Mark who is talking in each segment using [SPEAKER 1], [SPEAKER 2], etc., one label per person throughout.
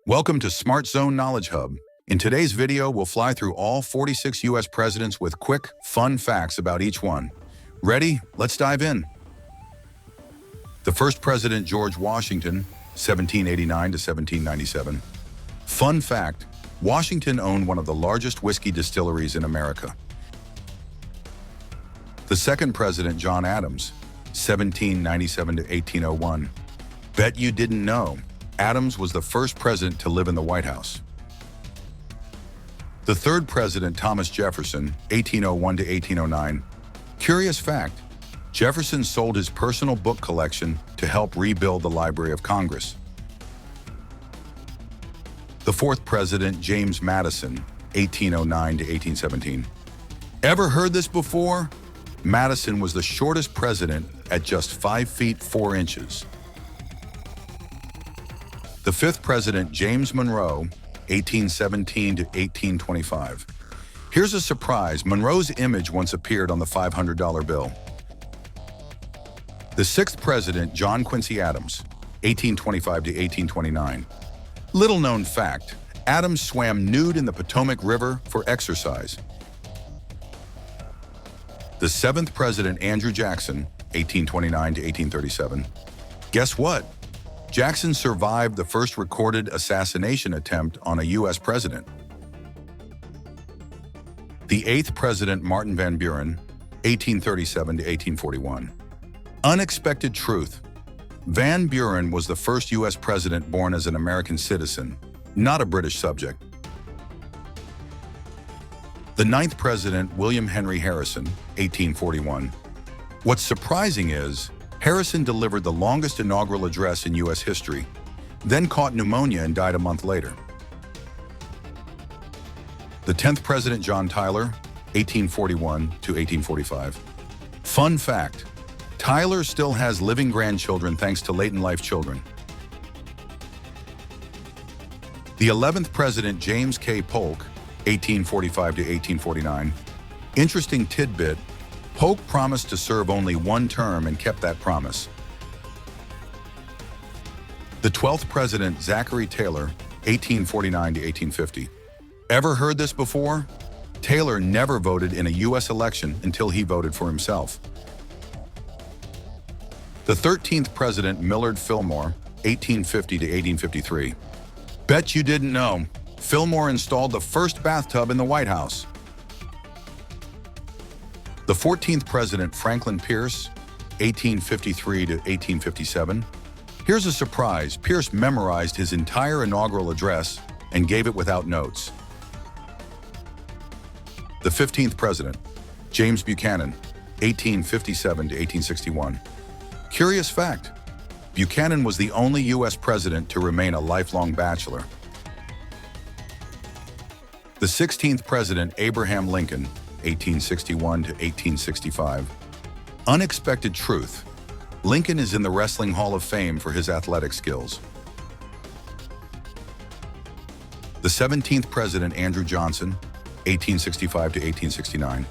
[SPEAKER 1] Welcome to Smart Zone Knowledge Hub. In today's video, we'll fly through all 46 U.S. presidents with quick, fun facts about each one. Ready? Let's dive in. The first president, George Washington, 1789 to 1797. Fun fact, Washington owned one of the largest whiskey distilleries in America. The second president, John Adams, 1797 to 1801. Bet you didn't know, Adams was the first president to live in the White House. The third president, Thomas Jefferson, 1801 to 1809. Curious fact, Jefferson sold his personal book collection to help rebuild the Library of Congress. The fourth president, James Madison, 1809 to 1817. Ever heard this before? Madison was the shortest president at just 5 feet 4 inches. The fifth president, James Monroe, 1817 to 1825. Here's a surprise, Monroe's image once appeared on the $500 bill. The sixth president, John Quincy Adams, 1825 to 1829. Little known fact, Adams swam nude in the Potomac River for exercise. The seventh president, Andrew Jackson, 1829 to 1837. Guess what? Jackson survived the first recorded assassination attempt on a U.S. president. The eighth president, Martin Van Buren, 1837 to 1841. Unexpected truth. Van Buren was the first U.S. president born as an American citizen, not a British subject. The ninth president, William Henry Harrison, 1841. What's surprising is, Harrison delivered the longest inaugural address in U.S. history, then caught pneumonia and died a month later. The 10th president, John Tyler, 1841 to 1845. Fun fact, Tyler still has living grandchildren thanks to late-in-life children. The 11th president, James K. Polk, 1845 to 1849. Interesting tidbit, Polk promised to serve only one term and kept that promise. The 12th president, Zachary Taylor, 1849 to 1850. Ever heard this before? Taylor never voted in a U.S. election until he voted for himself. The 13th president, Millard Fillmore, 1850 to 1853. Bet you didn't know, Fillmore installed the first bathtub in the White House. The 14th president, Franklin Pierce, 1853 to 1857. Here's a surprise, Pierce memorized his entire inaugural address and gave it without notes. The 15th president, James Buchanan, 1857 to 1861. Curious fact, Buchanan was the only U.S. president to remain a lifelong bachelor. The 16th president, Abraham Lincoln, 1861 to 1865. Unexpected truth, Lincoln is in the Wrestling Hall of Fame for his athletic skills. The 17th president, Andrew Johnson, 1865 to 1869.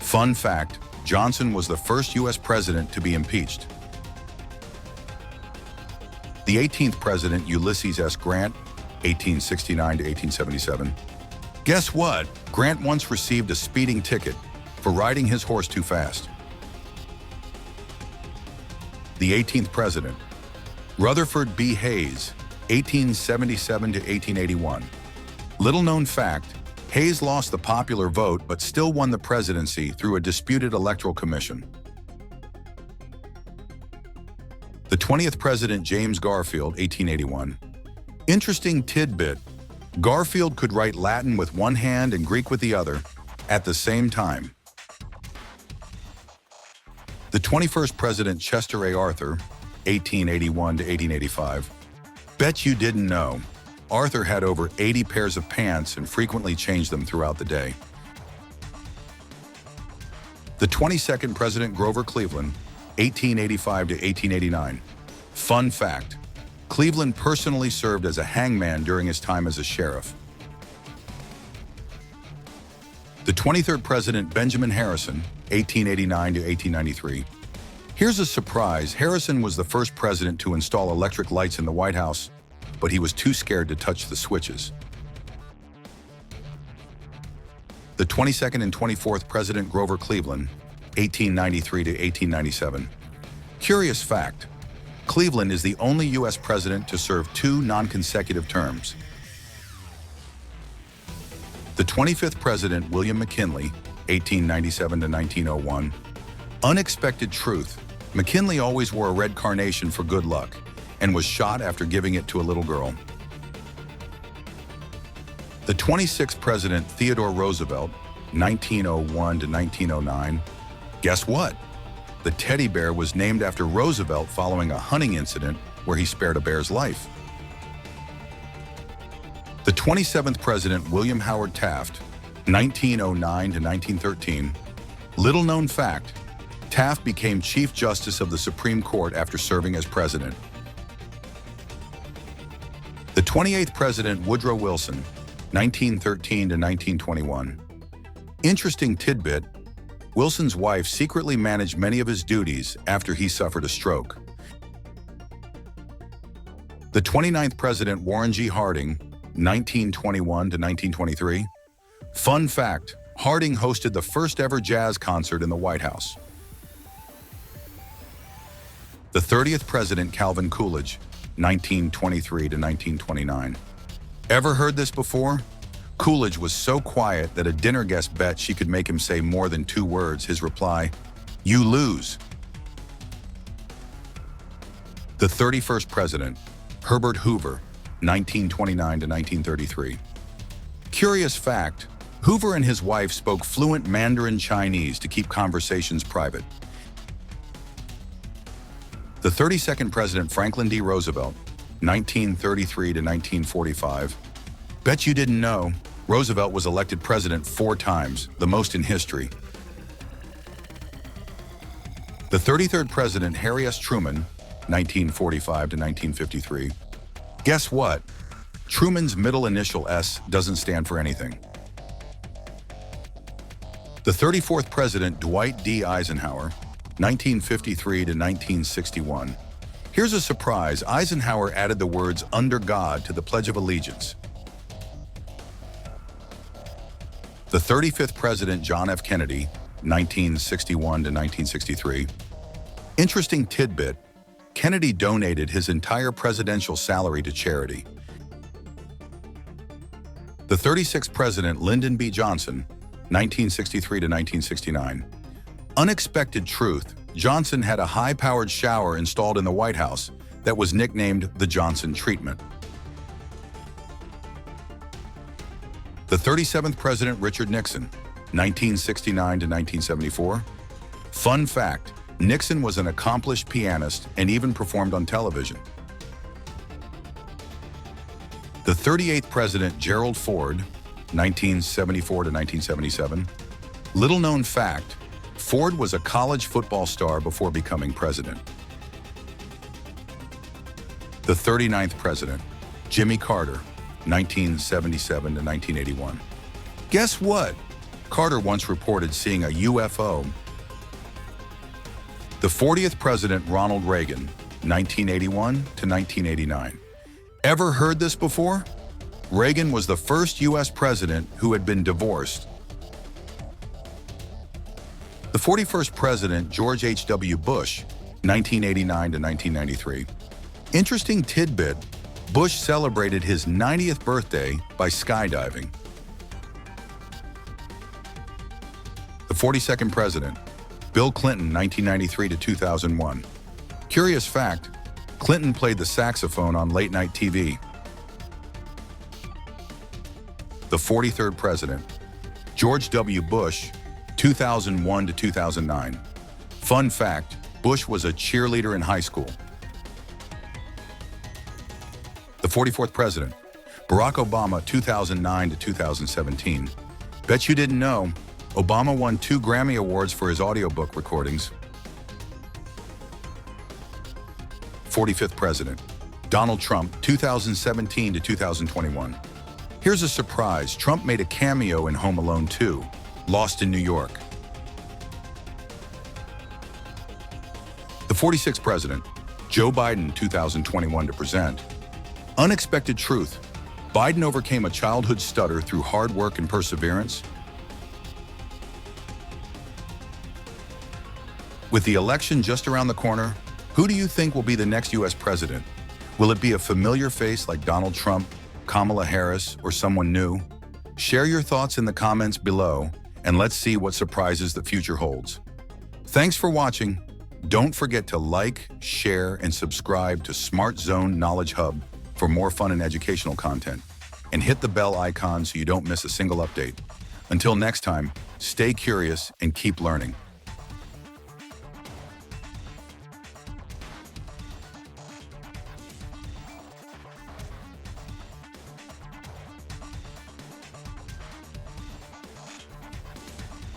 [SPEAKER 1] Fun fact, Johnson was the first U.S. president to be impeached. The 18th president, Ulysses S. Grant, 1869 to 1877. Guess what? Grant once received a speeding ticket for riding his horse too fast. The 18th president, Rutherford B. Hayes, 1877 to 1881. Little known fact, Hayes lost the popular vote but still won the presidency through a disputed electoral commission. The 20th president, James Garfield, 1881. Interesting tidbit, Garfield could write Latin with one hand and Greek with the other at the same time. The 21st president, Chester A. Arthur, 1881 to 1885. Bet you didn't know, Arthur had over 80 pairs of pants and frequently changed them throughout the day. The 22nd president, Grover Cleveland, 1885 to 1889. Fun fact, Cleveland personally served as a hangman during his time as a sheriff. The 23rd president, Benjamin Harrison, 1889 to 1893. Here's a surprise, Harrison was the first president to install electric lights in the White House. but he was too scared to touch the switches. The 22nd and 24th President Grover Cleveland, 1893 to 1897. Curious fact, Cleveland is the only U.S. president to serve 2 non-consecutive terms. The 25th President William McKinley, 1897 to 1901. Unexpected truth, McKinley always wore a red carnation for good luck and was shot after giving it to a little girl. The 26th President Theodore Roosevelt, 1901 to 1909. Guess what? The teddy bear was named after Roosevelt following a hunting incident where he spared a bear's life. The 27th President William Howard Taft, 1909 to 1913. Little known fact, Taft became Chief Justice of the Supreme Court after serving as president. The 28th President Woodrow Wilson, 1913 to 1921. Interesting tidbit, Wilson's wife secretly managed many of his duties after he suffered a stroke. The 29th President Warren G. Harding, 1921 to 1923. Fun fact, Harding hosted the first ever jazz concert in the White House. The 30th President Calvin Coolidge, 1923 to 1929. Ever heard this before? Coolidge was so quiet that a dinner guest bet she could make him say more than 2 words. His reply, "You lose." The 31st President, Herbert Hoover, 1929 to 1933. Curious fact, Hoover and his wife spoke fluent Mandarin Chinese to keep conversations private. The 32nd President Franklin D. Roosevelt, 1933 to 1945. Bet you didn't know, Roosevelt was elected president 4 times, the most in history. The 33rd President Harry S. Truman, 1945 to 1953. Guess what? Truman's middle initial S doesn't stand for anything. The 34th President Dwight D. Eisenhower, 1953 to 1961. Here's a surprise, Eisenhower added the words "under God" to the Pledge of Allegiance. The 35th President John F. Kennedy, 1961 to 1963. Interesting tidbit, Kennedy donated his entire presidential salary to charity. The 36th President Lyndon B. Johnson, 1963 to 1969. Unexpected truth, Johnson had a high-powered shower installed in the White House that was nicknamed the Johnson Treatment. The 37th President Richard Nixon, 1969 to 1974. Fun fact, Nixon was an accomplished pianist and even performed on television. The 38th President Gerald Ford, 1974 to 1977. Little known fact, Ford was a college football star before becoming president. The 39th President, Jimmy Carter, 1977 to 1981. Guess what? Carter once reported seeing a UFO. The 40th President Ronald Reagan, 1981 to 1989. Ever heard this before? Reagan was the first U.S. president who had been divorced. The 41st President George H.W. Bush, 1989 to 1993. Interesting tidbit, Bush celebrated his 90th birthday by skydiving. The 42nd President, Bill Clinton, 1993 to 2001. Curious fact, Clinton played the saxophone on late-night TV. The 43rd President, George W. Bush, 2001 to 2009. Fun fact, Bush was a cheerleader in high school. The 44th President, Barack Obama, 2009 to 2017. Bet you didn't know, Obama won 2 Grammy Awards for his audiobook recordings. 45th President, Donald Trump, 2017 to 2021. Here's a surprise, Trump made a cameo in Home Alone 2, Lost in New York. The 46th President, Joe Biden, 2021 to present. Unexpected truth. Biden overcame a childhood stutter through hard work and perseverance. With the election just around the corner, who do you think will be the next U.S. president? Will it be a familiar face like Donald Trump, Kamala Harris, or someone new? Share your thoughts in the comments below, and let's see what surprises the future holds. Thanks for watching. Don't forget to like, share, and subscribe to Smart Zone Knowledge Hub for more fun and educational content. And hit the bell icon so you don't miss a single update. Until next time, stay curious and keep learning.